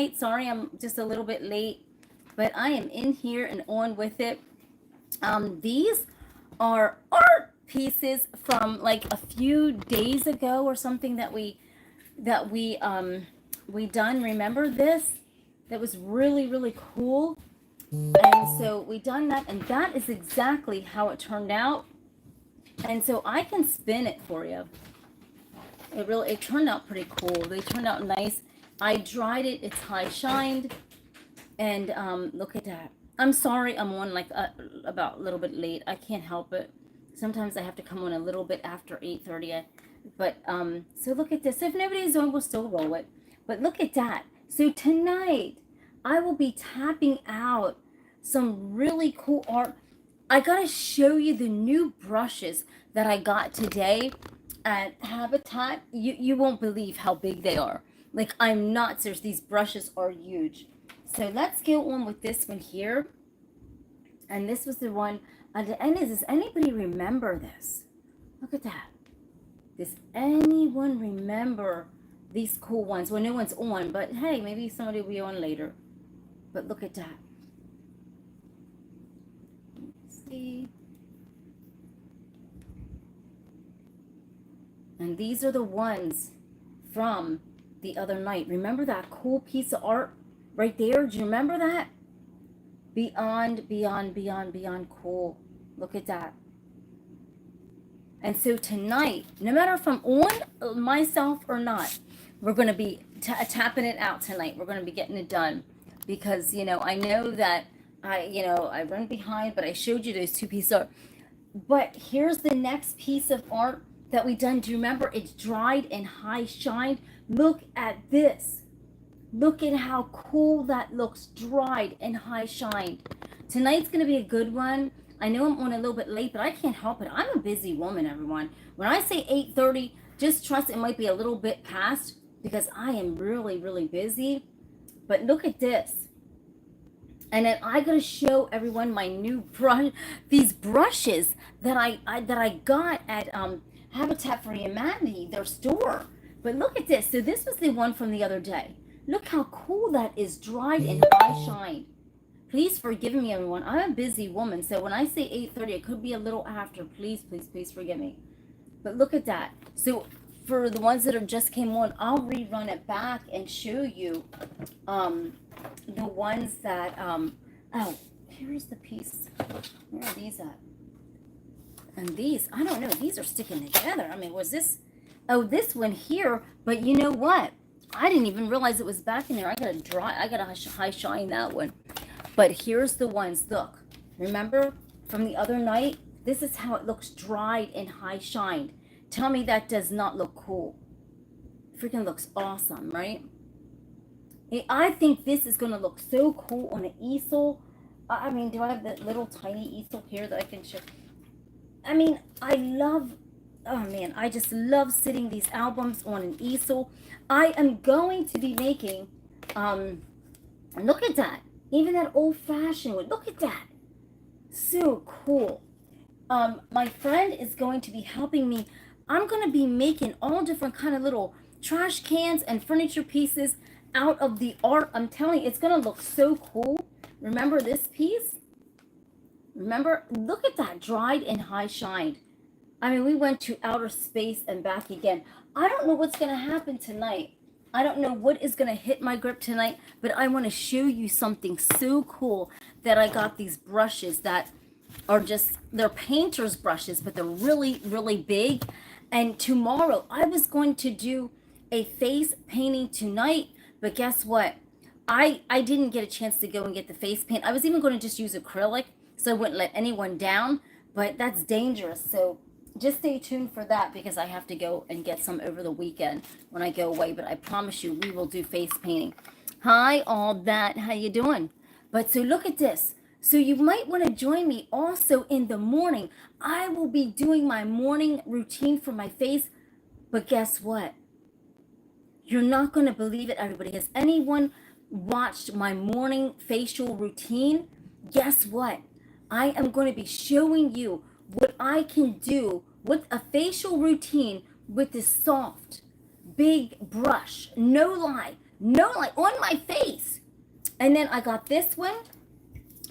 tonight. Sorry, I'm just a little bit late, but I am in here and on with it. These are art pieces from like a few days ago or something that we done. Remember this? That was really, really cool. And so we done that, and that is exactly how it turned out. And so I can spin it for you. It turned out pretty cool. They turned out nice. I dried it. It's high shined. And look at that. I'm sorry I'm on like about a little bit late. I can't help it. Sometimes I have to come on a little bit after 8:30. But so look at this. If nobody's on, we'll still roll it. But look at that. So tonight I will be tapping out some really cool art. I gotta show you the new brushes that I got today at Habitat. You won't believe how big they are. Like, I'm not serious. These brushes are huge. So let's go on with this one here. And this was the one at the end. Does anybody remember this? Look at that. Does anyone remember these cool ones? Well, no one's on, but hey, maybe somebody will be on later. But look at that. Let's see. And these are the ones from the other night. Remember that cool piece of art right there? Do you remember that? Beyond, beyond, beyond, beyond cool. Look at that. And so tonight, no matter if I'm on myself or not, we're going to be tapping it out tonight. We're going to be getting it done. Because, you know, I know that I run behind, but I showed you those two pieces of art. But here's the next piece of art that we done. Do you remember? It's dried and high shined. Look at this. Look at how cool that looks, dried and high shined. Tonight's going to be a good one. I know I'm on a little bit late, but I can't help it. I'm a busy woman, everyone. When I say 8:30, just trust it might be a little bit past because I am really, really busy. But look at this. And then I got to show everyone my new brush, these brushes that I got at Habitat for Humanity, their store. But look at this. So this was the one from the other day. Look how cool that is, dried and high shined. Please forgive me, everyone. I'm a busy woman, so when I say 8:30, it could be a little after. Please, please, please forgive me. But look at that. So for the ones that are just came on, I'll rerun it back and show you the ones that, oh, here's the piece. Where are these at? And these, I don't know, these are sticking together. I mean, was this, oh, this one here, but you know what? I didn't even realize it was back in there. I gotta high shine that one. But here's the ones, look. Remember from the other night? This is how it looks, dried and high shined. Tell me that does not look cool. Freaking looks awesome, right? I think this is gonna look so cool on an easel. I mean, do I have that little tiny easel here that I can show? I mean, I love, oh man, I just love sitting these albums on an easel. I am going to be making, look at that. Even that old-fashioned one. Look at that. So cool. My friend is going to be helping me. I'm going to be making all different kind of little trash cans and furniture pieces out of the art. I'm telling you, it's going to look so cool. Remember this piece? Remember? Look at that. Dried and high shined. I mean, we went to outer space and back again. I don't know what's going to happen tonight. I don't know what is going to hit my grip tonight, but I want to show you something so cool that I got these brushes that are just, they're painter's brushes, but they're really, really big. And tomorrow I was going to do a face painting tonight, but guess what? I didn't get a chance to go and get the face paint. I was even going to just use acrylic so I wouldn't let anyone down, but that's dangerous. So just stay tuned for that because I have to go and get some over the weekend when I go away. But I promise you, we will do face painting. Hi, all that. How you doing? But so look at this. So you might want to join me also in the morning. I will be doing my morning routine for my face. But guess what? You're not going to believe it, everybody. Has anyone watched my morning facial routine? Guess what? I am going to be showing you what I can do with a facial routine with this soft, big brush. No lie, on my face. And then I got this one.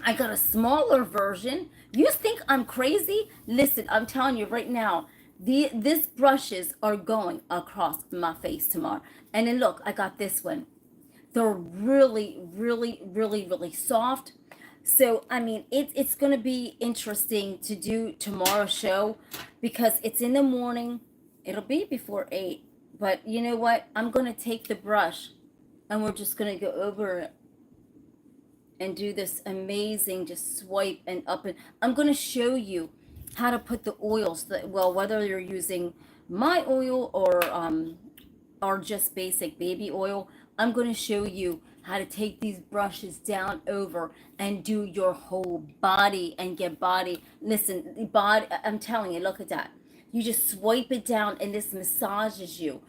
I got a smaller version. You think I'm crazy? Listen, I'm telling you right now, these brushes are going across my face tomorrow. And then look, I got this one. They're really, really, really, really soft. So, I mean, it's going to be interesting to do tomorrow's show because it's in the morning. It'll be before 8. But you know what? I'm going to take the brush and we're just going to go over it and do this amazing just swipe and up. And I'm going to show you how to put the oils, well, whether you're using my oil or just basic baby oil. I'm going to show you how to take these brushes down over and do your whole body and get body. Listen, the body, I'm telling you, look at that. You just swipe it down and this massages you.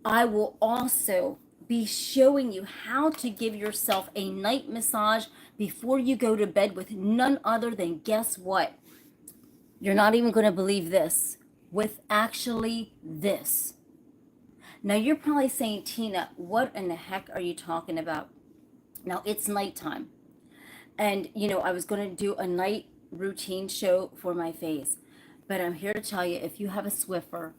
I will also be showing you how to give yourself a night massage before you go to bed with none other than, guess what? You're not even going to believe this, with actually this. Now, you're probably saying, Tina, what in the heck are you talking about? Now, it's nighttime. And, you know, I was going to do a night routine show for my face. But I'm here to tell you, if you have a Swiffer,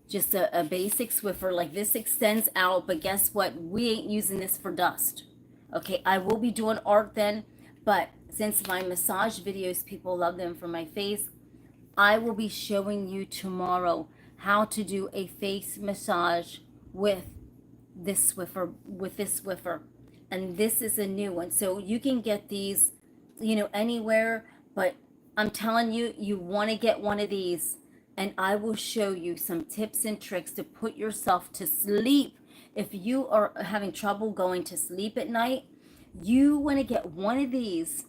just a basic Swiffer, like this extends out. But guess what? We ain't using this for dust. Okay, I will be doing art then. But since my massage videos, people love them for my face, I will be showing you tomorrow how to do a face massage with this Swiffer, and this is a new one. So you can get these, you know, anywhere, but I'm telling you, you want to get one of these, and I will show you some tips and tricks to put yourself to sleep. If you are having trouble going to sleep at night, you want to get one of these,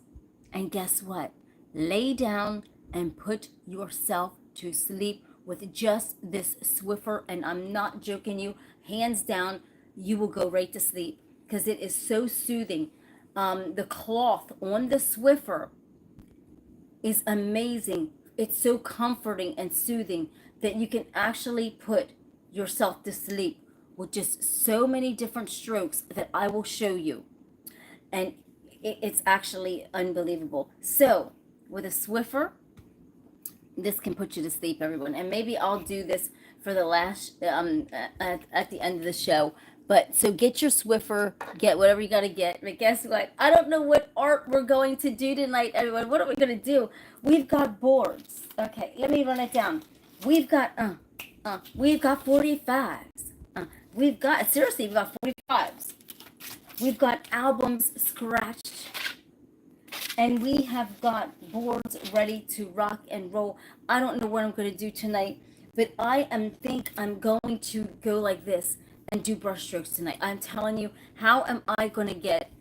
and guess what? Lay down and put yourself to sleep with just this Swiffer, and I'm not joking you, hands down, you will go right to sleep because it is so soothing. The cloth on the Swiffer is amazing. It's so comforting and soothing that you can actually put yourself to sleep with just so many different strokes that I will show you. And it's actually unbelievable. So with a Swiffer, this can put you to sleep, everyone. And maybe I'll do this for the last at the end of the show. But so get your Swiffer, get whatever you got to get. But guess what? I don't know what art we're going to do tonight, everyone. What are we going to do? We've got boards. Okay, let me run it down. We've got 45s. We've got 45s. We've got albums scratched. And we have got boards ready to rock and roll. I don't know what I'm going to do tonight, but I think I'm going to go like this and do brush strokes tonight. I'm telling you, how am I going to get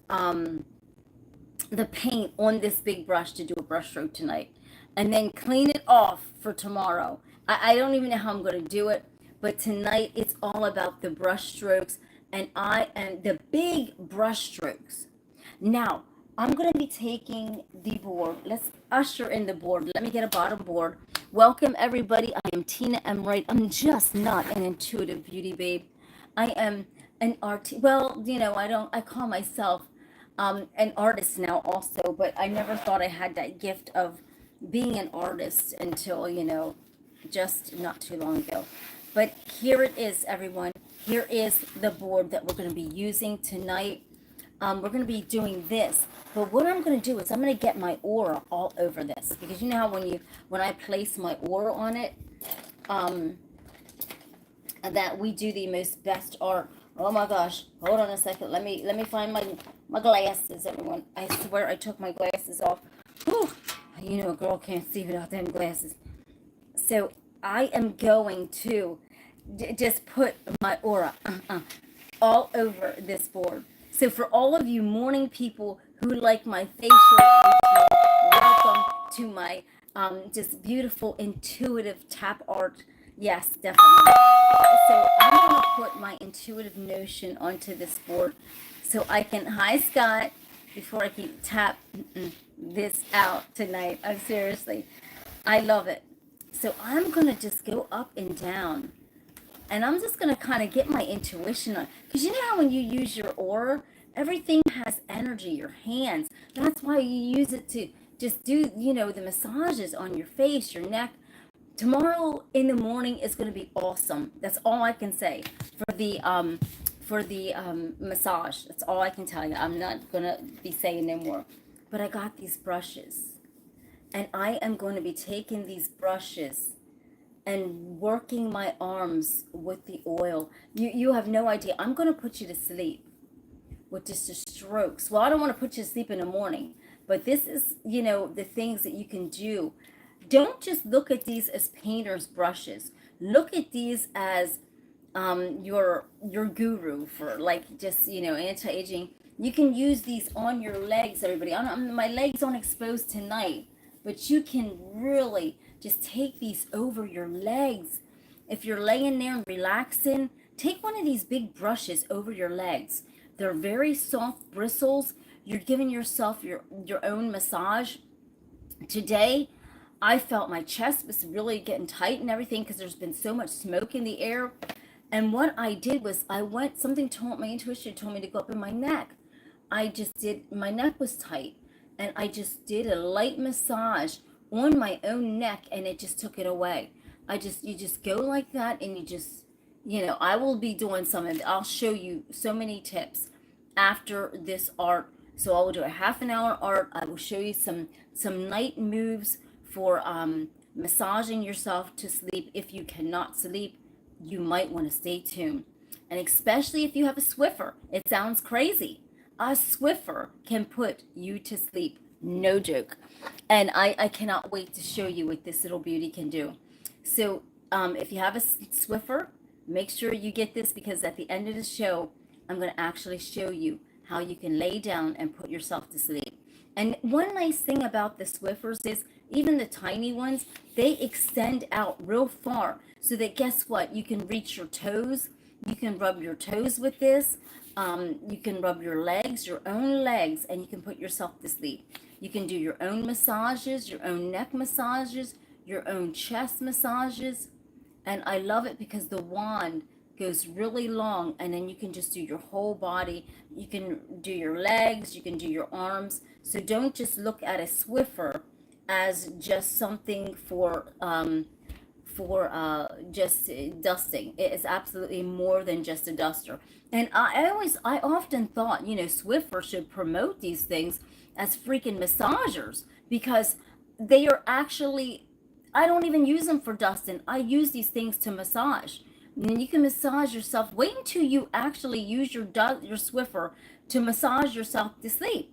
the paint on this big brush to do a brush stroke tonight? And then clean it off for tomorrow. I don't even know how I'm going to do it, but tonight it's all about the brush strokes and the big brush strokes. Now, I'm going to be taking the board. Let's usher in the board. Let me get a bottom board. Welcome, everybody. I am Tina M Wright. I'm just not an intuitive beauty babe. I am an artist. Well, you know, I call myself an artist now also, but I never thought I had that gift of being an artist until, you know, just not too long ago. But here it is, everyone. Here is the board that we're going to be using tonight. We're going to be doing this, but what I'm going to do is I'm going to get my aura all over this, because you know how when I place my aura on it, that we do the most best art. Oh my gosh, hold on a second. Let me find my glasses, everyone. I swear I took my glasses off. Whew. You know, a girl can't see without them glasses. So I am going to just put my aura all over this board. So for all of you morning people who like my facial routine, welcome to my just beautiful intuitive tap art. Yes, definitely. So I'm going to put my intuitive notion onto this board so I can, hi Scott, before I can tap this out tonight. I'm seriously, I love it. So I'm going to just go up and down. And I'm just going to kind of get my intuition on. Because you know how when you use your aura Everything has energy, your hands. That's why you use it to just do, you know, the massages on your face, your neck. Tomorrow in the morning is going to be awesome. That's all I can say for the massage. That's all I can tell you. I'm not going to be saying no more. But I got these brushes, and I am going to be taking these brushes and working my arms with the oil. You have no idea. I'm going to put you to sleep with just the strokes. Well, I don't want to put you to sleep in the morning, but this is, you know, the things that you can do. Don't just look at these as painter's brushes. Look at these as your guru for, like, just, you know, anti-aging. You can use these on your legs, everybody. My legs aren't exposed tonight, but you can really just take these over your legs. If you're laying there and relaxing, take one of these big brushes over your legs. They're very soft bristles. You're giving yourself your own massage. Today, I felt my chest was really getting tight and everything because there's been so much smoke in the air. And what I did was something told my intuition told me to go up in my neck. My neck was tight, and I just did a light massage on my own neck, and it just took it away. You just go like that, and you just, you know, I will be doing something. I'll show you so many tips after this art. So I will do a half an hour art. I will show you some night moves for massaging yourself to sleep. If you cannot sleep, you might want to stay tuned. And especially if you have a Swiffer. It sounds crazy. A Swiffer can put you to sleep. No joke. And I cannot wait to show you what this little beauty can do. So if you have a Swiffer, make sure you get this, because at the end of the show, I'm going to actually show you how you can lay down and put yourself to sleep. And one nice thing about the Swiffers is, even the tiny ones, they extend out real far, so that, guess what? You can reach your toes. You can rub your toes with this. You can rub your legs, your own legs, and you can put yourself to sleep. You can do your own massages, your own neck massages, your own chest massages. And I love it because the wand goes really long, and then you can just do your whole body. You can do your legs, you can do your arms. So don't just look at a Swiffer as just something for just dusting. It is absolutely more than just a duster. And I often thought, you know, Swiffer should promote these things as freaking massagers, because they are actually, I don't even use them for dusting. I use these things to massage. And you can massage yourself. Wait until you actually use your Swiffer to massage yourself to sleep.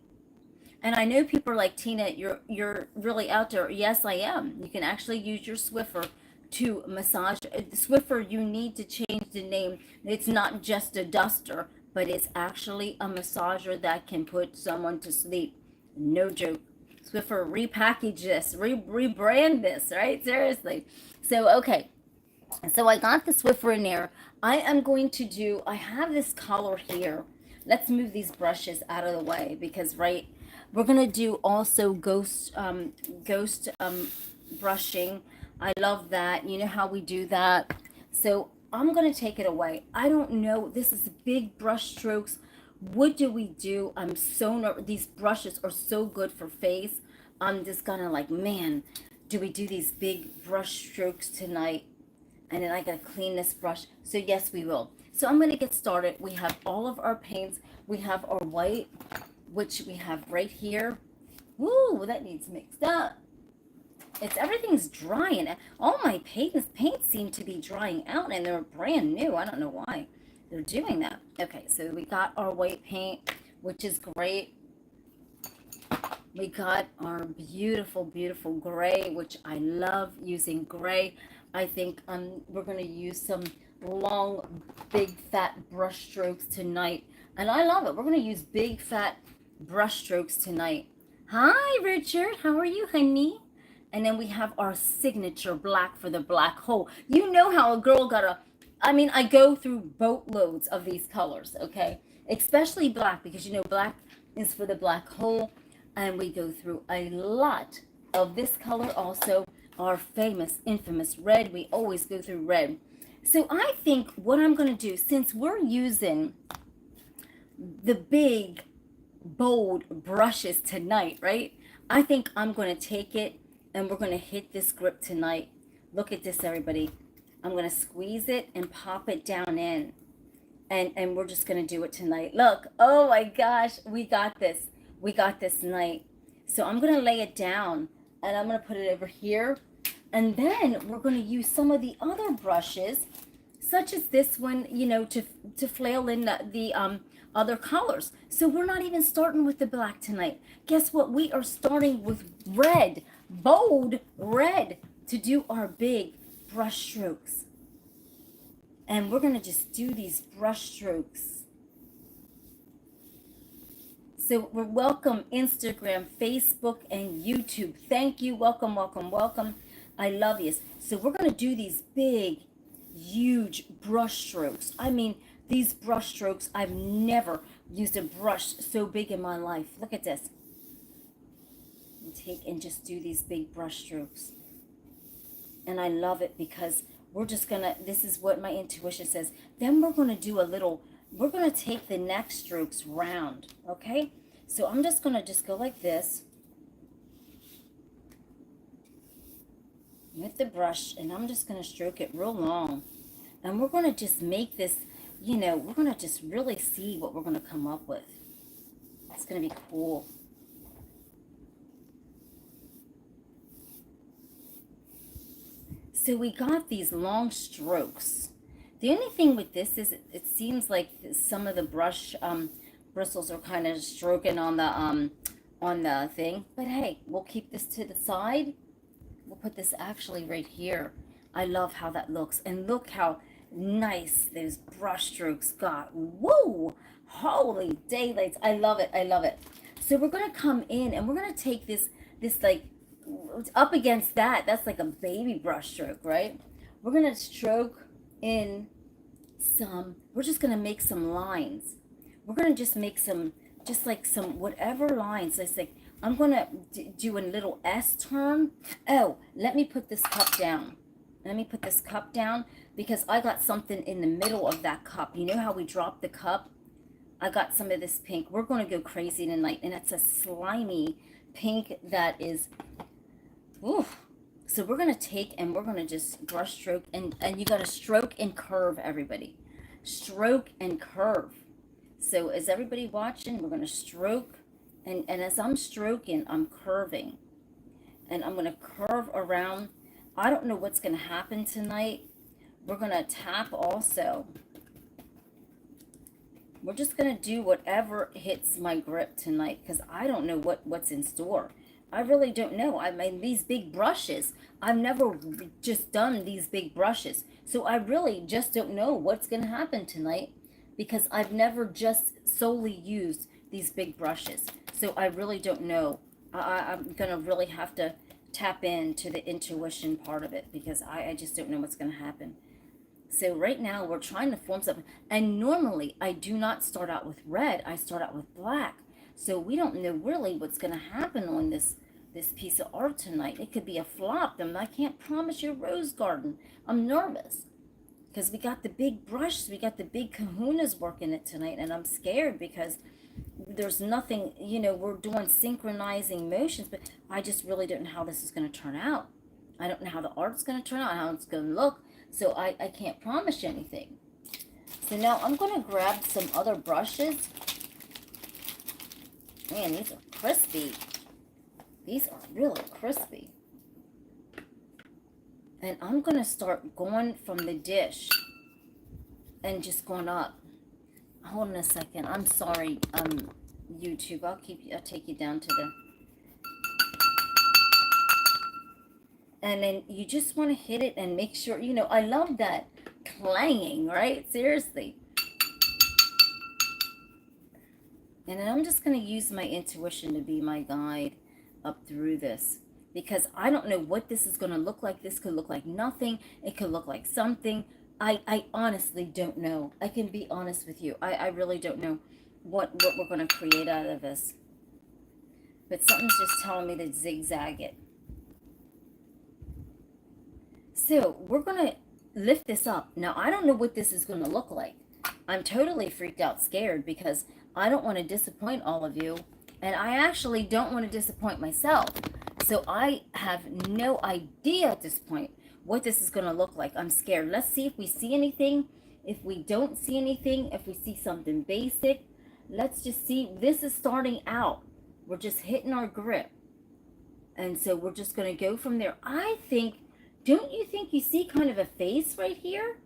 And I know people are like, Tina, you're really out there. Yes, I am. You can actually use your Swiffer to massage. Swiffer, you need to change the name. It's not just a duster, but it's actually a massager that can put someone to sleep. No joke. Swiffer, repackage this, rebrand this, right? Seriously. So, okay. So I got the Swiffer in there. I have this color here. Let's move these brushes out of the way, because, right, we're going to do also ghost brushing. I love that. You know how we do that. So I'm going to take it away. I don't know. This is big brush strokes. What do we do? I'm so nervous. These brushes are so good for face. I'm just going to, like, man, do we do these big brush strokes tonight? And then I got to clean this brush. So yes, we will. So I'm going to get started. We have all of our paints. We have our white, which we have right here. Woo, that needs mixed up. Everything's drying. All my paints seem to be drying out, and they're brand new. I don't know why they're doing that. Okay, so we got our white paint, which is great. We got our beautiful, beautiful gray, which I love using gray. I think we're going to use some long, big, fat brush strokes tonight. And I love it. We're going to use big, fat brush strokes tonight. Hi, Richard. How are you, honey? And then we have our signature black for the black hole. You know how a girl I go through boatloads of these colors, okay? Especially black, because, you know, black is for the black hole. And we go through a lot of this color also. Our famous, infamous red. We always go through red. So I think what I'm going to do, since we're using the big, bold brushes tonight, right? I think I'm going to take it and we're going to hit this grip tonight. Look at this, everybody. I'm going to squeeze it and pop it down in. And we're just going to do it tonight. Look, oh my gosh, we got this. We got this tonight. So I'm going to lay it down and I'm going to put it over here. And then we're going to use some of the other brushes, such as this one, you know, to flail in the other colors. So we're not even starting with the black tonight. Guess what? We are starting with red, bold red, to do our big brush strokes. And we're going to just do these brush strokes. So we're welcome Instagram, Facebook, and YouTube. Thank you. Welcome, welcome, welcome. I love you. So we're going to do these big, huge brush strokes. I mean, these brush strokes, I've never used a brush so big in my life. Look at this. And take and just do these big brush strokes. And I love it because we're just going to, this is what my intuition says. Then we're going to do a little, we're going to take the neck strokes round, okay? So I'm just going to just go like this with the brush, and I'm just going to stroke it real long. And we're going to just make this, you know, we're going to just really see what we're going to come up with. It's going to be cool. So we got these long strokes. The only thing with this is it seems like some of the brush bristles are kind of stroking on the thing. But hey, we'll keep this to the side. We'll put this actually right here. I love how that looks. And look how nice those brush strokes got. Whoa! Holy daylights. I love it. I love it. So we're going to come in and we're going to take this like up against that. That's like a baby brush stroke, right? We're going to stroke in some, we're just going to make some lines. We're going to just make some, just like some whatever lines. It's like, I'm going to do a little S turn. Oh, let me put this cup down. Let me put this cup down because I got something in the middle of that cup. You know how we dropped the cup? I got some of this pink. We're going to go crazy tonight. And it's a slimy pink that is, oof. So we're going to take and we're going to just brush stroke. And you got to stroke and curve, everybody. Stroke and curve. So is everybody watching? We're going to stroke. And as I'm stroking, I'm curving. And I'm going to curve around. I don't know what's going to happen tonight. We're going to tap also. We're just going to do whatever hits my grip tonight because I don't know what's in store. I really don't know. I mean, these big brushes, I've never just done these big brushes. So I really just don't know what's going to happen tonight because I've never just solely used these big brushes. So I really don't know. I'm going to really have to tap into the intuition part of it because I just don't know what's going to happen. So right now we're trying to form something. And normally I do not start out with red. I start out with black. So we don't know really what's going to happen on this piece of art tonight. It could be a flop. And I can't promise you a rose garden. I'm nervous because we got the big brush. We got the big kahunas working it tonight. And I'm scared because there's nothing, you know, we're doing synchronizing motions, but I just really don't know how this is going to turn out. I don't know how the art's going to turn out, how it's going to look. So I can't promise you anything. So now I'm going to grab some other brushes. Man, these are crispy. These are really crispy. And I'm going to start going from the dish and just going up. Hold on a second. I'm sorry, YouTube. I'll take you down to the... And then you just want to hit it and make sure, you know, I love that clanging, right? Seriously. And then I'm just going to use my intuition to be my guide up through this. Because I don't know what this is going to look like. This could look like nothing. It could look like something. I honestly don't know. I can be honest with you. I really don't know what we're going to create out of this. But something's just telling me to zigzag it. So we're going to lift this up. Now, I don't know what this is going to look like. I'm totally freaked out, scared, because I don't want to disappoint all of you. And I actually don't want to disappoint myself. So I have no idea at this point what this is going to look like. I'm scared. Let's see if we see anything. If we don't see anything, if we see something basic, let's just see. This is starting out. We're just hitting our grip. And so we're just going to go from there. I think, don't you think you see kind of a face right here?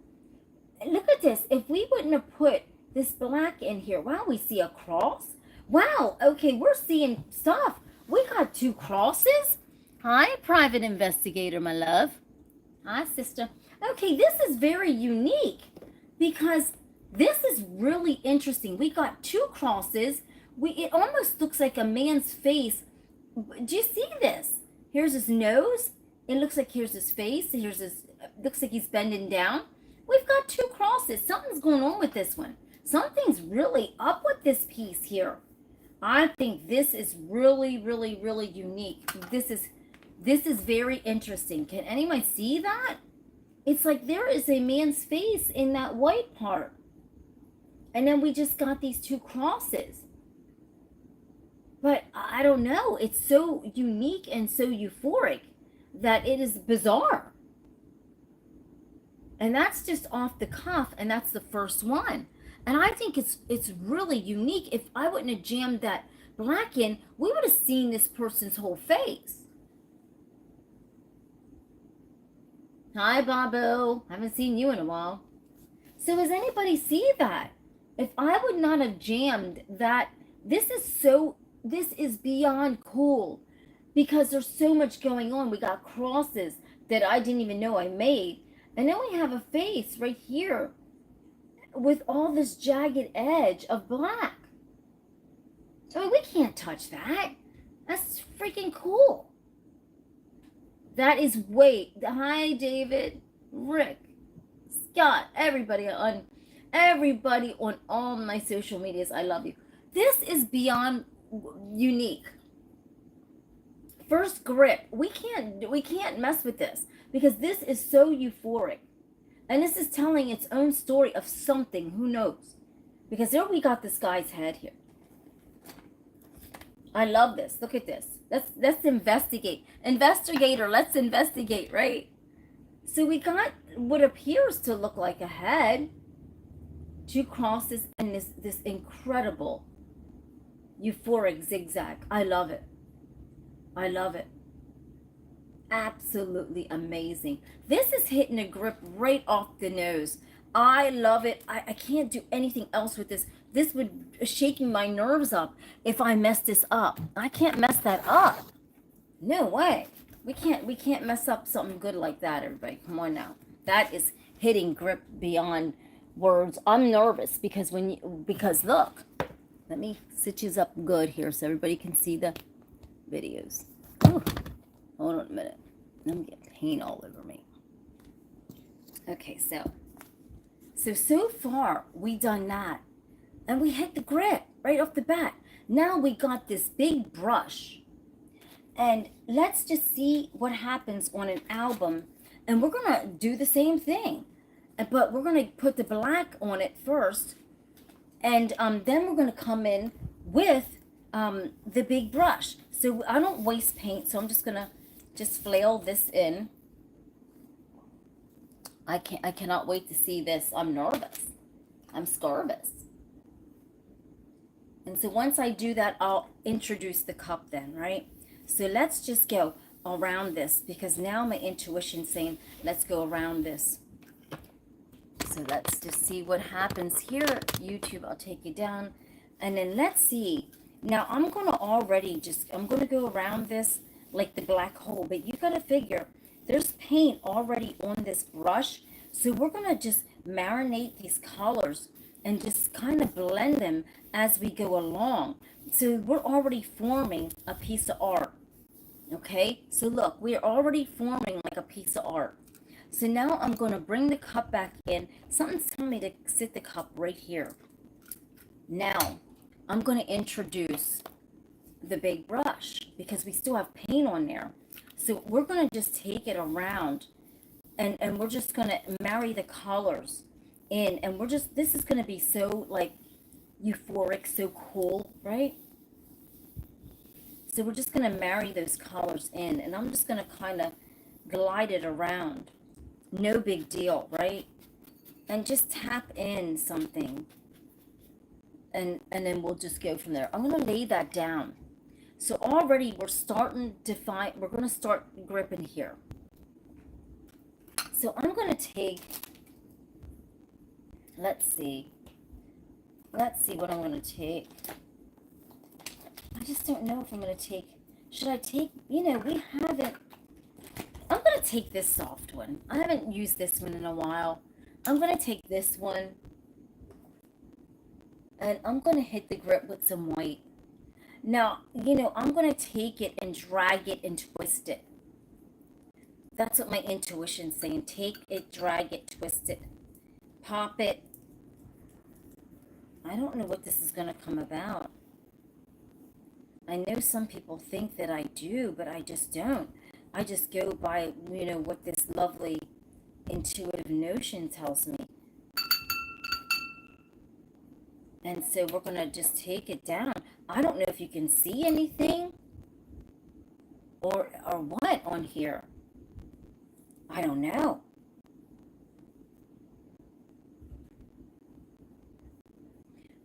Look at this. If we wouldn't have put this black in here, wow, we see a cross. Wow, okay, we're seeing stuff. We got 2 crosses. Hi, private investigator, my love. Hi, sister. Okay, this is very unique because this is really interesting. We got 2 crosses. It almost looks like a man's face. Do you see this? Here's his nose. It looks like here's his face. Here's his, looks like he's bending down. We've got 2 crosses. Something's going on with this one. Something's really up with this piece here. I think this is really, really, really unique. This is very interesting. Can anyone see that? It's like there is a man's face in that white part. And then we just got these 2 crosses. But I don't know. It's so unique and so euphoric that it is bizarre. And that's just off the cuff, and that's the first one. And I think it's really unique. If I wouldn't have jammed that black in, we would have seen this person's whole face. Hi, Bobo. Haven't seen you in a while. So does anybody see that? If I would not have jammed that, this is beyond cool because there's so much going on. We got crosses that I didn't even know I made. And then we have a face right here with all this jagged edge of black. I mean, we can't touch that. That's freaking cool. That is hi, David, Rick, Scott, everybody on all my social medias. I love you. This is beyond unique. First grip. We can't mess with this because this is so euphoric. And this is telling its own story of something. Who knows? Because there we got this guy's head here. I love this. Look at this. Let's investigate. Investigator, let's investigate, right? So we got what appears to look like a head, 2 crosses, and this incredible euphoric zigzag. I love it. I love it. Absolutely amazing. This is hitting a grip right off the nose. I love it. I can't do anything else with this. This would shaking my nerves up if I mess this up. I can't mess that up. No way. We can't mess up something good like that, everybody. Come on now. That is hitting grip beyond words. I'm nervous because look, let me stitches up good here so everybody can see the videos. Ooh. Hold on a minute. Let me get paint all over me. Okay, so far we done that. And we hit the grip right off the bat. Now we got this big brush. And let's just see what happens on an album. And we're going to do the same thing. But we're going to put the black on it first. And then we're going to come in with the big brush. So I don't waste paint, so I'm just going to flail this in. I cannot wait to see this. I'm nervous. I'm scarvous. And so once I do that, I'll introduce the cup then, right? So let's just go around this because now my intuition's saying, let's go around this. So let's just see what happens here. YouTube, I'll take you down. And then let's see. Now I'm going to go around this like the black hole. But you got to figure, there's paint already on this brush. So we're going to just marinate these colors and just kind of blend them as we go along. So we're already forming a piece of art. Okay, so look, we're already forming like a piece of art. So now I'm going to bring the cup back in. Something's telling me to sit the cup right here. Now, I'm going to introduce the big brush because we still have paint on there. So we're going to just take it around and we're just going to marry the colors in. And this is going to be so like euphoric, so cool, right? So we're just going to marry those colors in, and I'm just going to kind of glide it around. No big deal, right? And just tap in something, and then we'll just go from there. I'm going to lay that down. So already we're starting to find, we're going to start gripping here. So I'm going to take, let's see what I'm going to take. I just don't know if I'm going to take, should I take, we haven't, I'm going to take this soft one. I haven't used this one in a while. I'm going to take this one, and I'm going to hit the grip with some white. Now, I'm going to take it and drag it and twist it. That's what my intuition's saying. Take it, drag it, twist it, pop it. I don't know what this is going to come about. I know some people think that I do, but I just don't. I just go by, what this lovely intuitive notion tells me. And so we're going to just take it down. I don't know if you can see anything or what on here. I don't know.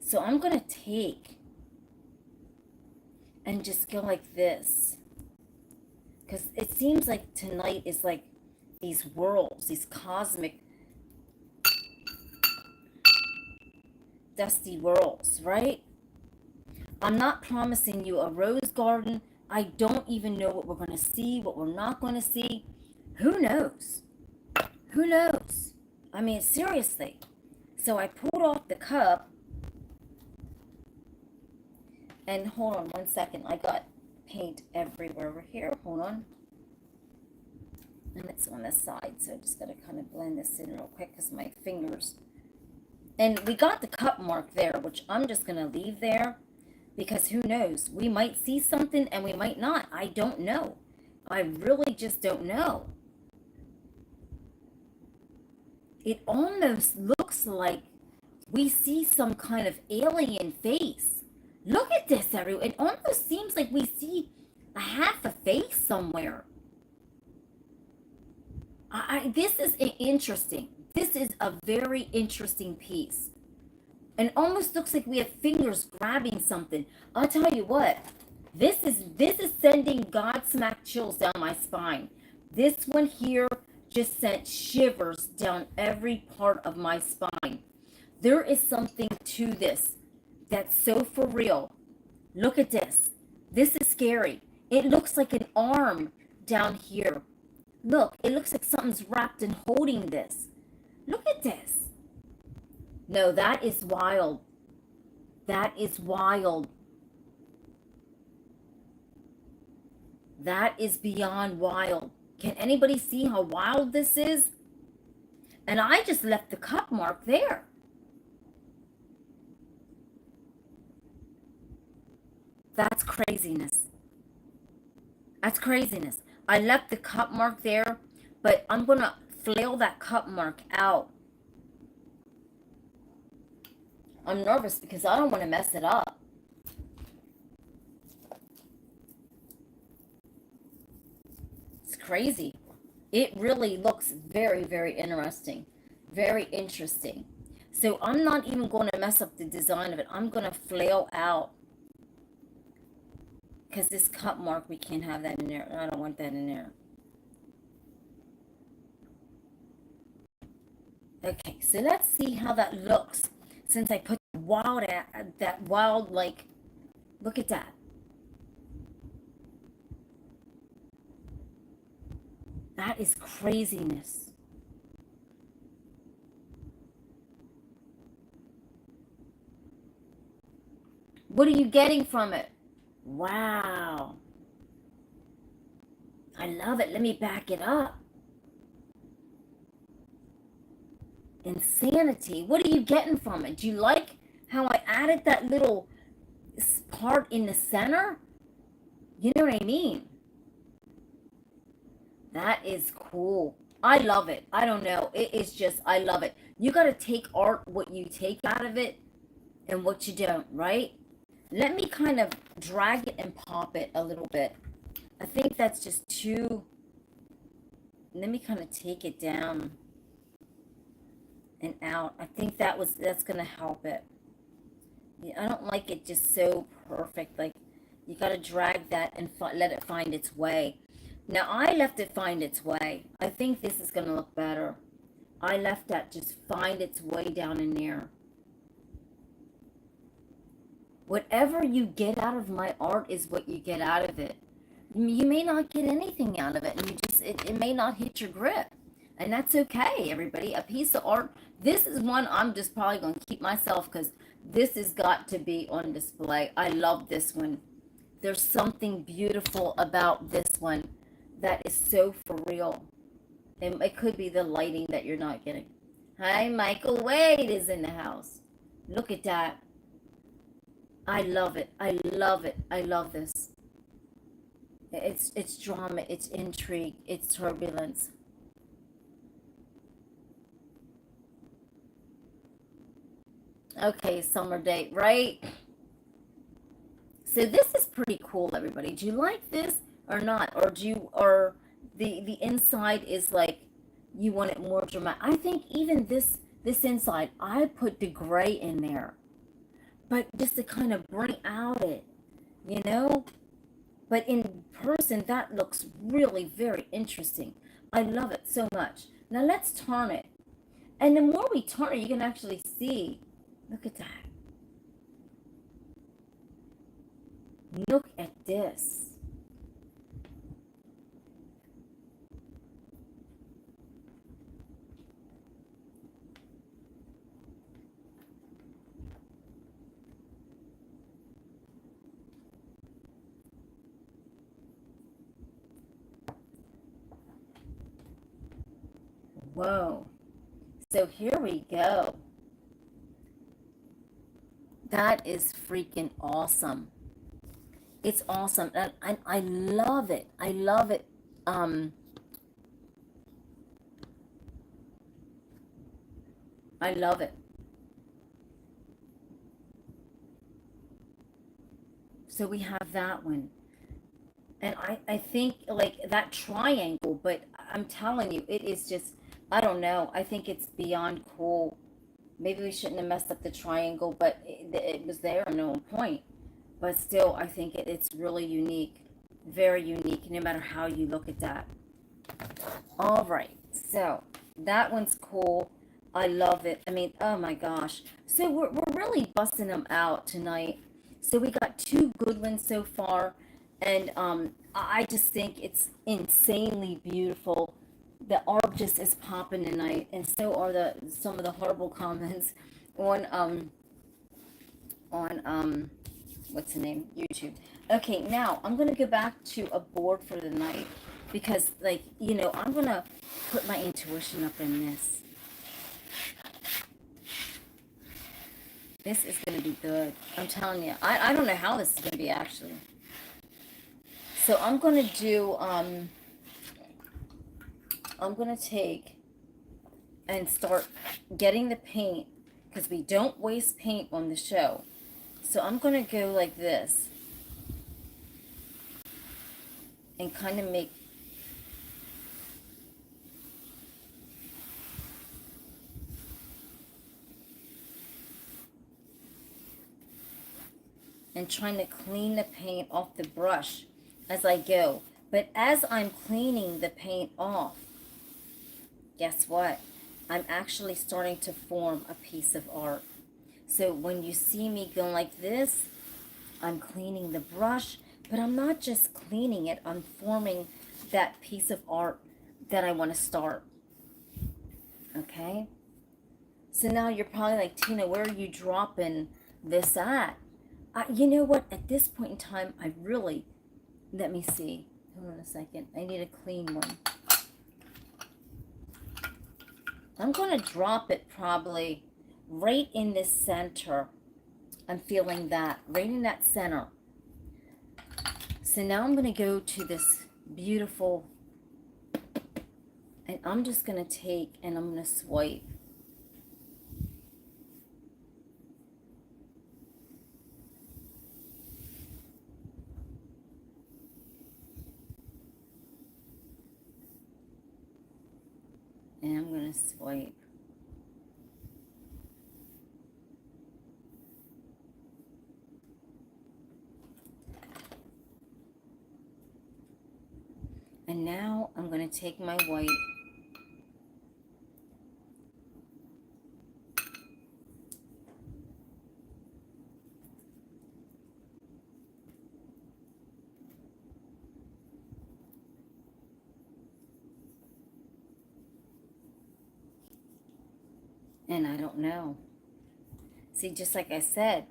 So I'm going to take and just go like this. Because it seems like tonight is like these worlds, these cosmic dusty whirls, right? I'm not promising you a rose garden. I don't even know what we're going to see, what we're not going to see. Who knows? Who knows? I mean, seriously. So I pulled off the cup. And hold on 1 second. I got paint everywhere over here. Hold on. And it's on this side. So I just got to kind of blend this in real quick because my fingers. And we got the cup mark there, which I'm just going to leave there. Because who knows? We might see something and we might not. I don't know. I really just don't know. It almost looks like we see some kind of alien face. Look at this, everyone. It almost seems like we see a half a face somewhere. This is interesting. This is a very interesting piece. And almost looks like we have fingers grabbing something. I'll tell you what. This is sending Godsmack chills down my spine. This one here just sent shivers down every part of my spine. There is something to this that's so for real. Look at this. This is scary. It looks like an arm down here. Look, it looks like something's wrapped and holding this. Look at this. No, that is wild. That is wild. That is beyond wild. Can anybody see how wild this is? And I just left the cup mark there. That's craziness. That's craziness. I left the cup mark there, but I'm going to flail that cup mark out. I'm nervous because I don't want to mess it up. It's crazy. It really looks very, very interesting. Very interesting. So I'm not even going to mess up the design of it. I'm going to flail out. Because this cup mark, we can't have that in there. I don't want that in there. Okay, so let's see how that looks. Since I put that wild, like, look at that. That is craziness. What are you getting from it? Wow. I love it. Let me back it up. Insanity. What are you getting from it? Do you like how I added that little part in the center? You know what I mean? That is cool. I love it. I don't know. It is just, I love it. You got to take art, what you take out of it, and what you don't, right? Let me kind of drag it and pop it a little bit. I think that's just too, let me kind of take it down and out. I think that's going to help it. Yeah, I don't like it just so perfect. Like, you got to drag that and let it find its way. Now, I left it find its way. I think this is going to look better. I left that just find its way down in there. Whatever you get out of my art is what you get out of it. You may not get anything out of it, and it may not hit your grip. And that's okay, everybody. A piece of art. This is one I'm just probably going to keep myself because this has got to be on display. I love this one. There's something beautiful about this one that is so for real. And it could be the lighting that you're not getting. Hi, Michael Wade is in the house. Look at that. I love it. I love it. I love this. It's drama. It's intrigue. It's turbulence. Okay, summer date, right? So this is pretty cool, everybody. Do you like this or not? Or the inside is like you want it more dramatic. I think even this inside, I put the gray in there. But just to kind of bring out it, you know? But in person, that looks really very interesting. I love it so much. Now let's turn it. And the more we turn it, you can actually see. Look at that. Look at this. Whoa. So here we go. That is freaking awesome. It's awesome. And I love it. I love it. I love it. So we have that one. And I think like that triangle, but I'm telling you, it is just, I don't know. I think it's beyond cool. Maybe we shouldn't have messed up the triangle, but it was there on no point. But still, I think it's really unique. Very unique, no matter how you look at that. All right. So that one's cool. I love it. I mean, oh my gosh. So we're really busting them out tonight. So we got 2 good ones so far. And I just think it's insanely beautiful. The art just is popping tonight, and so are some of the horrible comments on what's the name, YouTube. Okay, now I'm gonna go back to a board for the night because, like, you know, I'm gonna put my intuition up in this. This is gonna be good. I'm telling you. I don't know how this is gonna be actually. So I'm gonna do I'm going to take and start getting the paint because we don't waste paint on the show. So I'm going to go like this and kind of make and trying to clean the paint off the brush as I go. But as I'm cleaning the paint off, guess what? I'm actually starting to form a piece of art. So when you see me go like this, I'm cleaning the brush, but I'm not just cleaning it, I'm forming that piece of art that I want to start. Okay? So now you're probably like, Tina, where are you dropping this at? You know what? At this point in time, I really, let me see. Hold on a second. I need a clean one. I'm going to drop it probably right in the center. I'm feeling that, right in that center. So now I'm going to go to this beautiful, and I'm just going to take and I'm going to swipe. And I'm going to swipe. And now I'm going to take my white. And I don't know. See, just like I said,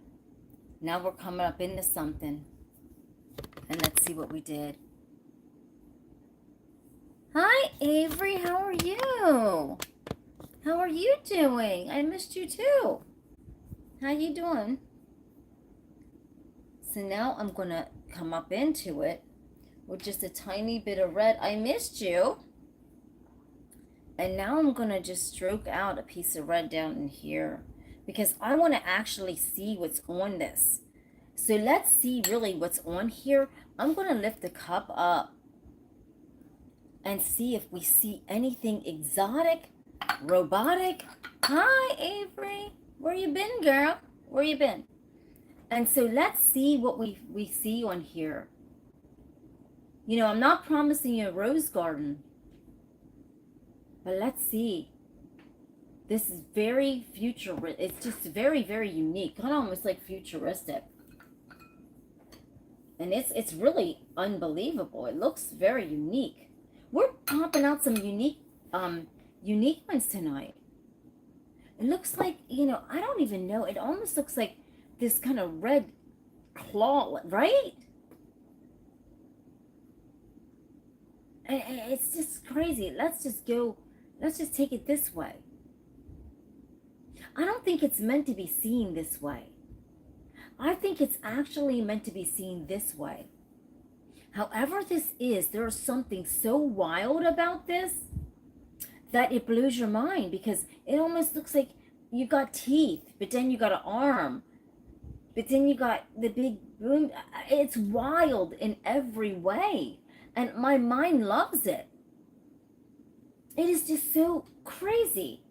now we're coming up into something. And let's see what we did. Hi, Avery. How are you? How are you doing? I missed you too. How you doing? So now I'm going to come up into it with just a tiny bit of red. I missed you. And now I'm going to just stroke out a piece of red down in here because I want to actually see what's on this. So let's see really what's on here. I'm going to lift the cup up and see if we see anything exotic, robotic. Hi, Avery. Where you been, girl? Where you been? And so let's see what we see on here. You know, I'm not promising you a rose garden, but let's see. This is very futuristic. It's just very, very unique. Kind of almost like futuristic. And it's really unbelievable. It looks very unique. We're popping out some unique ones tonight. It looks like, you know, I don't even know. It almost looks like this kind of red claw, right? And it's just crazy. Let's just take it this way. I don't think it's meant to be seen this way. I think it's actually meant to be seen this way. However this is, there is something so wild about this that it blows your mind because it almost looks like you got teeth, but then you got an arm, but then you got the big boom. It's wild in every way, and my mind loves it. It is just so crazy,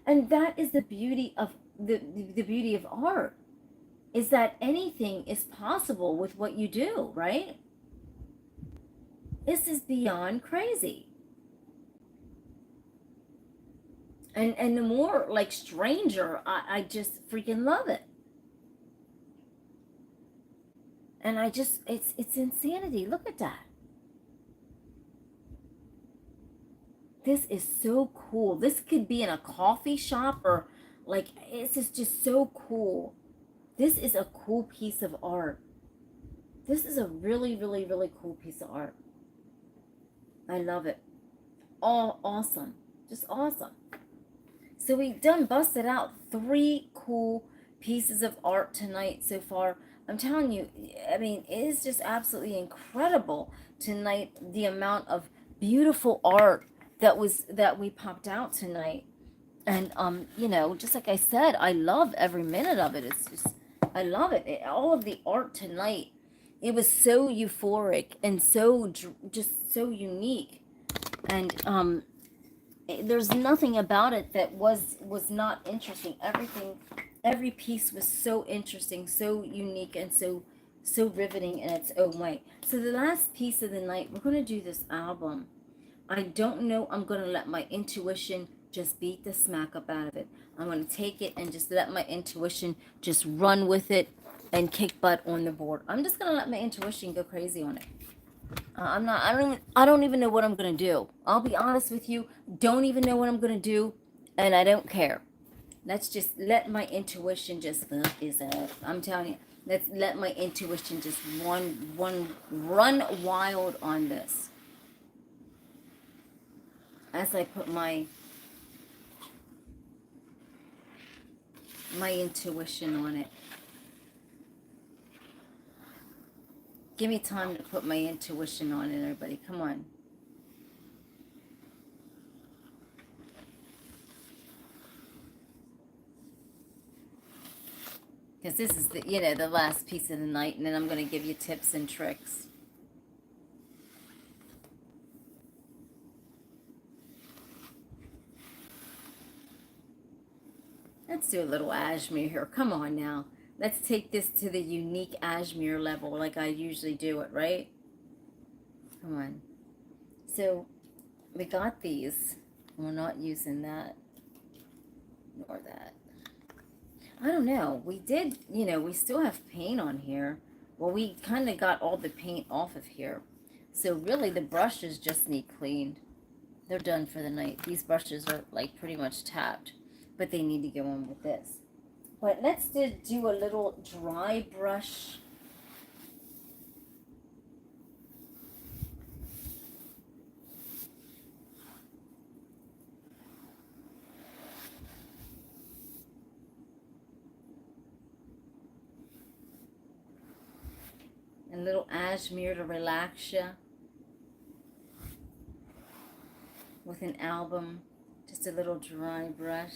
and that is the beauty of the beauty of art, is that anything is possible with what you do, right? This is beyond crazy. And the more like stranger, I just freaking love it. And I just, it's insanity. Look at that. This is so cool. This could be in a coffee shop or like, this is just so cool. This is a cool piece of art. This is a really, really, really cool piece of art. I love it. All awesome. Just awesome. So we done busted out 3 cool pieces of art tonight so far. I'm telling you, I mean, it is just absolutely incredible tonight, the amount of beautiful art that we popped out tonight. And you know, just like I said, I love every minute of it. It's just, I love it. All of the art tonight, it was so euphoric and so just so unique. And there's nothing about it that was not interesting. Every piece was so interesting, so unique, and so riveting in its own way. So the last piece of the night, we're going to do this album. I don't know, I'm going to let my intuition just beat the smack up out of it. I'm going to take it and just let my intuition just run with it and kick butt on the board. I'm just going to let my intuition go crazy on it. I don't even know what I'm going to do. I'll be honest with you. Don't even know what I'm going to do. And I don't care. Let's just let my intuition just fuck this up. I'm telling you. Let's let my intuition just run wild on this. As I put my intuition on it. Give me time to put my intuition on it, everybody. Come on. Because this is the, you know, the last piece of the night, and then I'm going to give you tips and tricks. Let's do a little Ashmere here. Come on now. Let's take this to the unique Ashmere level like I usually do it, right? Come on. So we got these. We're not using that nor that. I don't know. We did, you know, we still have paint on here. Well, we kind of got all the paint off of here. So really the brushes just need cleaned. They're done for the night. These brushes are like pretty much tapped, but they need to go on with this. But let's do a little dry brush. A little Ashmere to relax you. With an album. Just a little dry brush.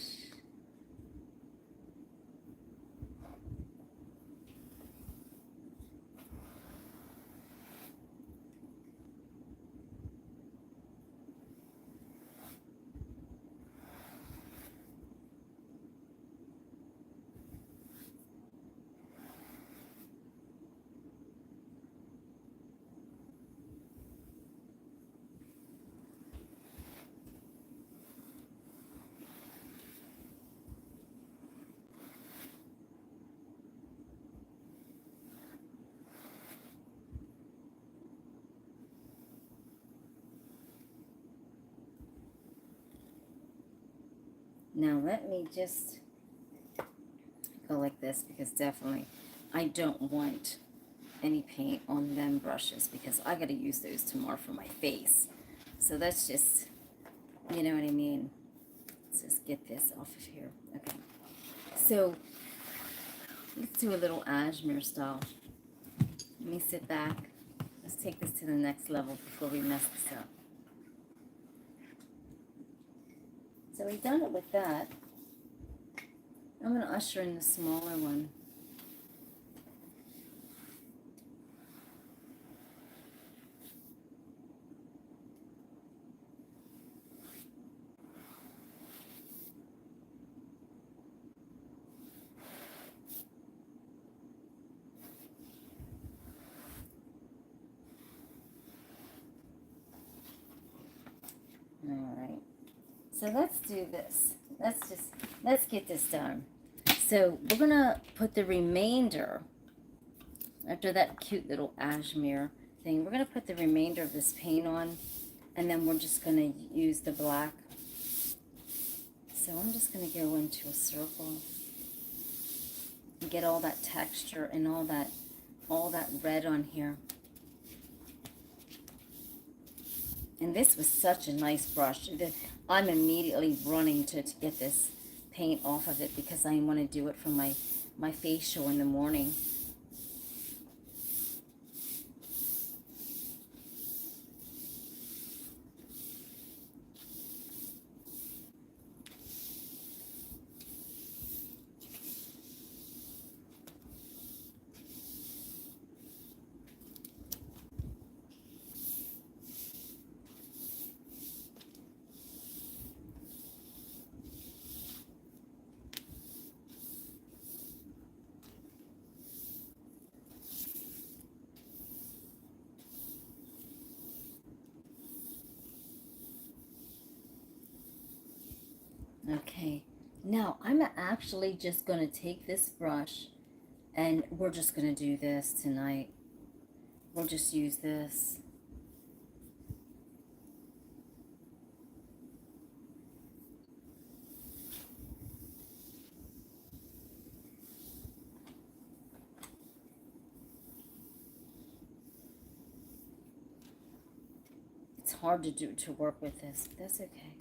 Now let me just go like this, because definitely I don't want any paint on them brushes, because I got to use those tomorrow for my face. So that's just, you know what I mean. Let's just get this off of here. Okay. So let's do a little Ashmere style. Let me sit back. Let's take this to the next level before we mess this up. So we've done it with that. I'm going to usher in the smaller one. All right. So let's do this. Let's get this done. So we're going to put the remainder, after that cute little Ashmere thing, we're going to put the remainder of this paint on, and then we're just going to use the black. So I'm just going to go into a circle and get all that texture and all that red on here. And this was such a nice brush. I'm immediately running to get this paint off of it, because I want to do it for my facial in the morning. Okay, now I'm actually just going to take this brush, and we're just going to do this tonight. We'll just use this. It's hard to work with this. That's okay.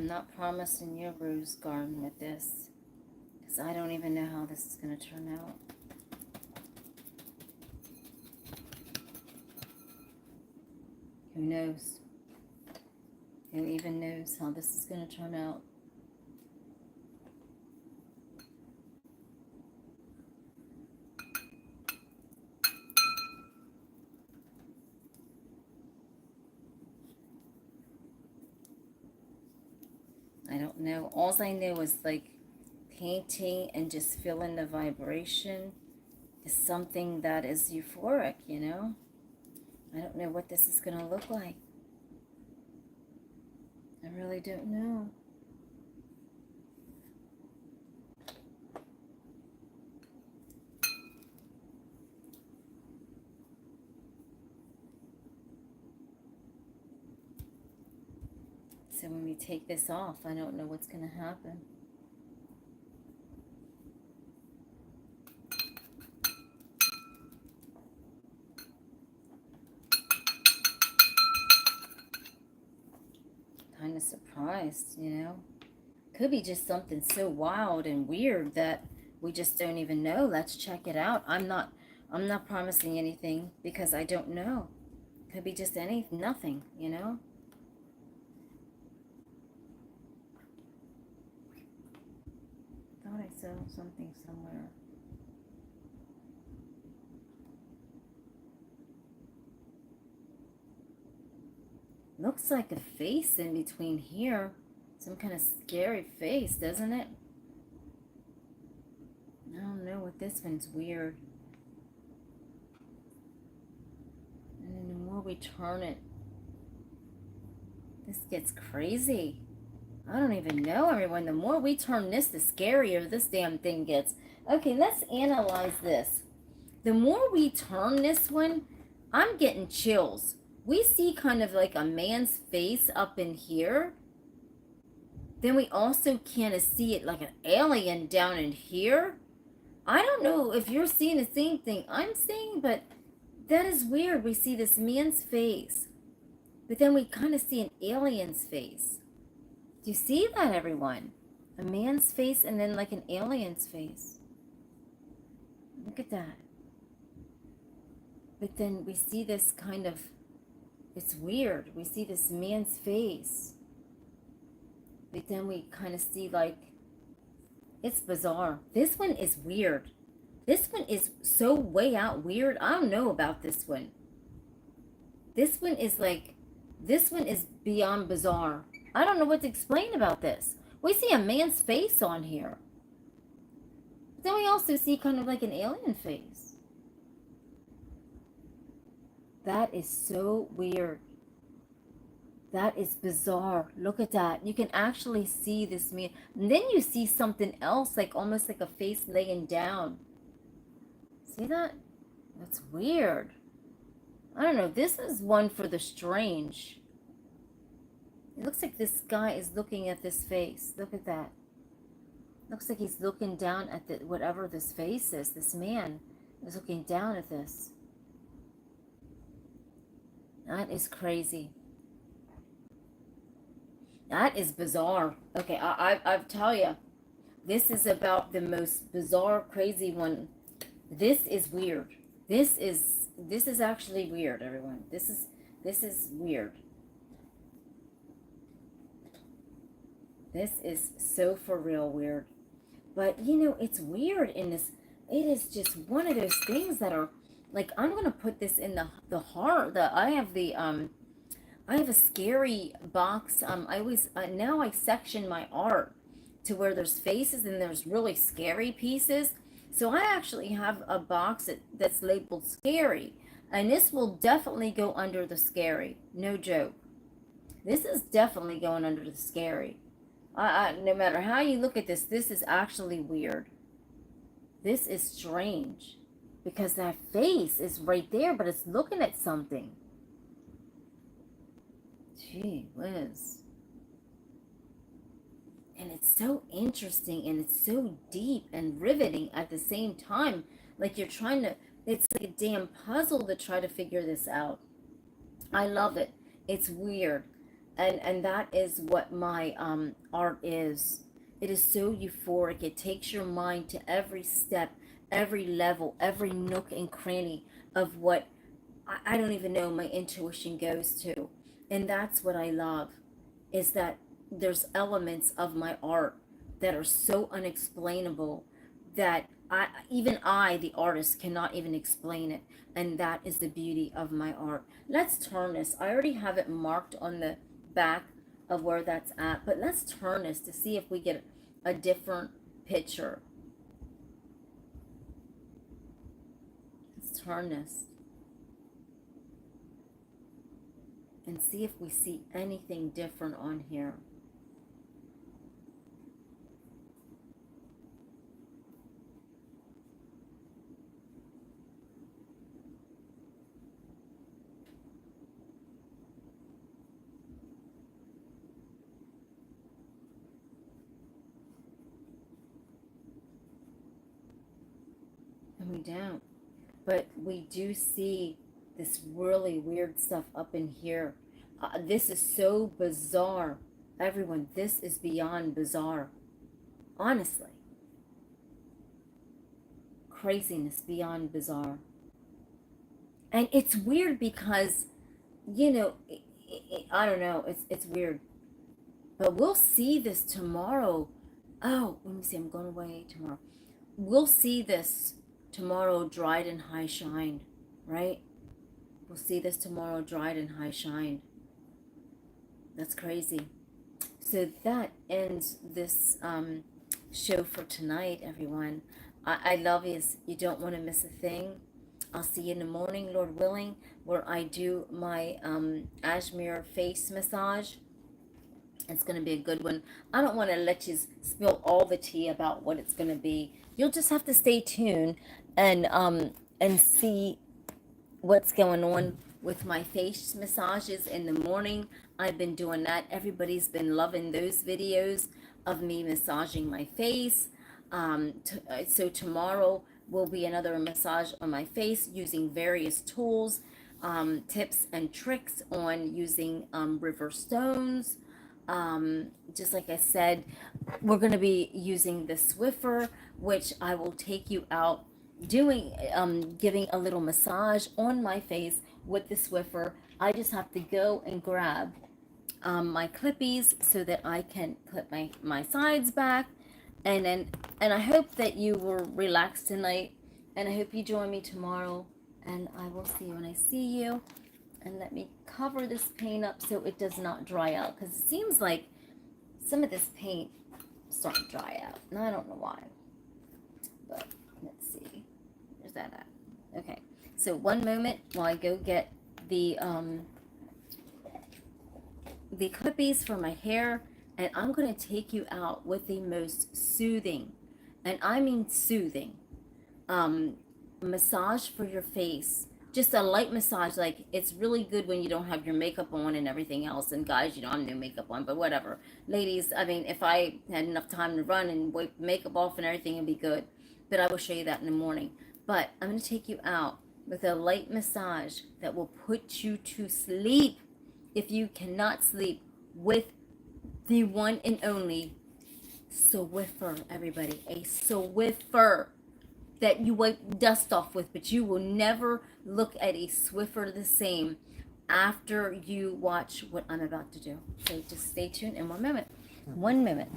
I'm not promising you a rose garden with this, because I don't even know how this is going to turn out. Who knows? Who even knows how this is going to turn out? I don't know. All I know is like painting and just feeling the vibration is something that is euphoric, you know? I don't know what this is going to look like. I really don't know. So when we take this off, I don't know what's going to happen. Kind of surprised, you know? Could be just something so wild and weird that we just don't even know. Let's check it out. I'm not promising anything because I don't know. Could be just nothing, you know? Thought I saw something somewhere. Looks like a face in between here. Some kind of scary face, doesn't it? I don't know what this one's weird. And then the more we turn it, this gets crazy. I don't even know, everyone. The more we turn this, the scarier this damn thing gets. Okay, let's analyze this. The more we turn this one, I'm getting chills. We see kind of like a man's face up in here. Then we also kind of see it like an alien down in here. I don't know if you're seeing the same thing I'm seeing, but that is weird. We see this man's face, but then we kind of see an alien's face. Do you see that, everyone? A man's face and then like an alien's face. Look at that. But then we see this kind of, it's weird. We see this man's face. But then we kind of see like, it's bizarre. This one is weird. This one is so way out weird. I don't know about this one. This one is like, this one is beyond bizarre. I don't know what to explain about this. We see a man's face on here. But then we also see kind of like an alien face. That is so weird. That is bizarre. Look at that. You can actually see this man. And then you see something else, like almost like a face laying down. See that? That's weird. I don't know. This is one for the strange. It looks like this guy is looking at this face. Look at that. Looks like he's looking down at the, whatever this face is. This man is looking down at this. That is crazy. That is bizarre. Okay, I tell you, this is about the most bizarre, crazy one. This is weird. This is actually weird, everyone. This is weird. This is so for real weird. But you know, it's weird in this. It is just one of those things that are like, I'm gonna put this in the horror. I have a scary box. I always now I section my art to where there's faces and there's really scary pieces. So I actually have a box that's labeled scary, and this will definitely go under the scary. No joke. This is definitely going under the scary. No matter how you look at this, this is actually weird. This is strange because that face is right there, but it's looking at something. Gee whiz. And it's so interesting and it's so deep and riveting at the same time. Like you're trying to, it's like a damn puzzle to try to figure this out. I love it. It's weird. And that is what my art is. It is so euphoric. It takes your mind to every step, every level, every nook and cranny of what I don't even know my intuition goes to. And that's what I love, is that there's elements of my art that are so unexplainable that even I, the artist, cannot even explain it. And that is the beauty of my art. Let's turn this. I already have it marked on the back of where that's at, but let's turn this to see if we get a different picture. Let's turn this and see if we see anything different on here. And we don't. But we do see this really weird stuff up in here. This is so bizarre. Everyone, this is beyond bizarre. Honestly. Craziness beyond bizarre. And it's weird because, you know, I don't know. It's weird. But we'll see this tomorrow. Oh, let me see. I'm going away tomorrow. We'll see this tomorrow dried and high shined, right? We'll see this tomorrow dried and high shined. That's crazy. So that ends this show for tonight, everyone. I love you. You don't want to miss a thing. I'll see you in the morning, Lord willing, where I do my Ashmere face massage. It's going to be a good one. I don't want to let you spill all the tea about what it's going to be. You'll just have to stay tuned and see what's going on with my face massages in the morning. I've been doing that. Everybody's been loving those videos of me massaging my face. So tomorrow will be another massage on my face using various tools, tips and tricks on using river stones. Just like I said, we're going to be using the Swiffer, which I will take you out doing, giving a little massage on my face with the Swiffer. I just have to go and grab my clippies so that I can clip my sides back. And I hope that you were relaxed tonight, and I hope you join me tomorrow, and I will see you when I see you. And let me cover this paint up so it does not dry out, because it seems like some of this paint is starting to dry out, and I don't know why. But let's see. Where's that at? Okay. So one moment while I go get the clippies for my hair, and I'm going to take you out with the most soothing, and I mean soothing, massage for your face. Just a light massage. Like, it's really good when you don't have your makeup on and everything else. And guys, you don't have no makeup on, but whatever. Ladies, I mean, if I had enough time to run and wipe makeup off and everything, it'd be good. But I will show you that in the morning. But I'm going to take you out with a light massage that will put you to sleep if you cannot sleep, with the one and only Swiffer, everybody. A Swiffer that you wipe dust off with, but you will never look at a Swiffer the same after you watch what I'm about to do. So just stay tuned in 1 minute. 1 minute.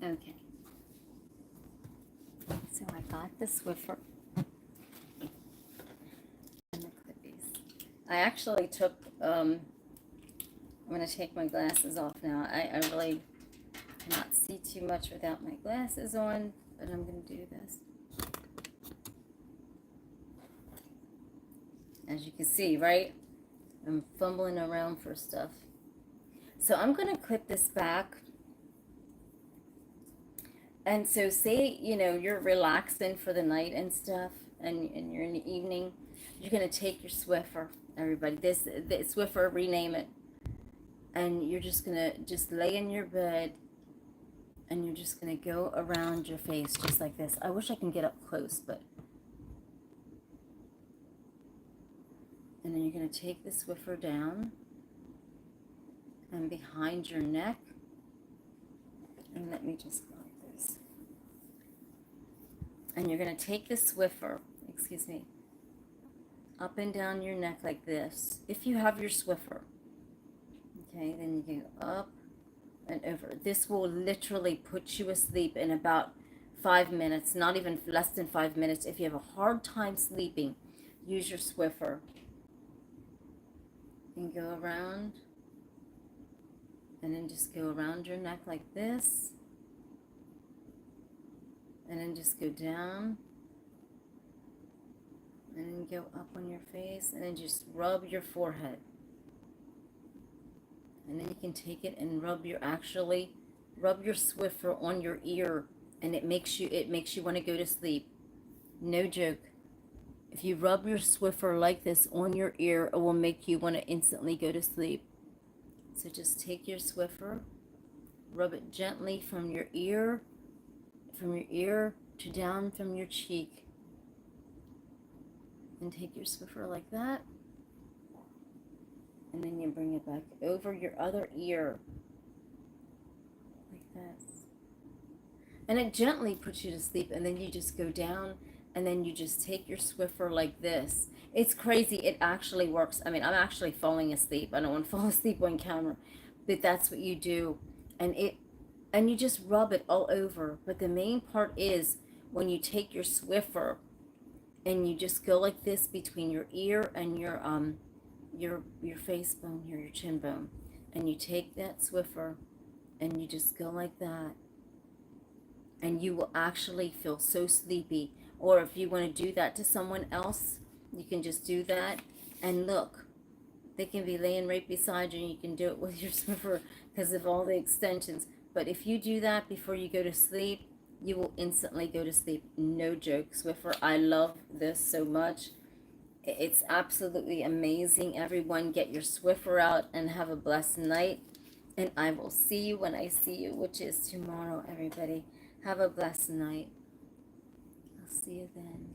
Okay. So I got the Swiffer and the clippies. I actually took, I'm going to take my glasses off now. I really cannot see too much without my glasses on, but I'm going to do this. As you can see, right? I'm fumbling around for stuff. So I'm going to clip this back. And so say, you know, you're relaxing for the night and stuff, and you're in the evening, you're going to take your Swiffer, everybody. This Swiffer, rename it. And you're just going to just lay in your bed, and you're just going to go around your face just like this. I wish I can get up close, but... And then you're going to take the Swiffer down and behind your neck. And let me just go like this. And you're going to take the Swiffer, excuse me, up and down your neck like this. If you have your Swiffer. Okay, then you go up and over. This will literally put you asleep in about 5 minutes, not even less than 5 minutes. If you have a hard time sleeping, use your Swiffer. And go around. And then just go around your neck like this. And then just go down. And then go up on your face. And then just rub your forehead. And then you can take it and rub your Swiffer on your ear, and it makes you want to go to sleep. No joke. If you rub your Swiffer like this on your ear, it will make you want to instantly go to sleep. So just take your Swiffer, rub it gently from your ear to down from your cheek, and take your Swiffer like that. And then you bring it back over your other ear, like this. And it gently puts you to sleep, and then you just go down, and then you just take your Swiffer like this. It's crazy. It actually works. I mean, I'm actually falling asleep. I don't want to fall asleep on camera, but that's what you do. And you just rub it all over. But the main part is when you take your Swiffer, and you just go like this between your ear and your face bone here, your chin bone, and you take that Swiffer and you just go like that, and you will actually feel so sleepy. Or if you want to do that to someone else, you can just do that, and look, they can be laying right beside you, and you can do it with your Swiffer because of all the extensions. But if you do that before you go to sleep, you will instantly go to sleep. No joke, Swiffer. I love this so much. It's absolutely amazing. Everyone, get your Swiffer out and have a blessed night. And I will see you when I see you, which is tomorrow, everybody. Have a blessed night. I'll see you then.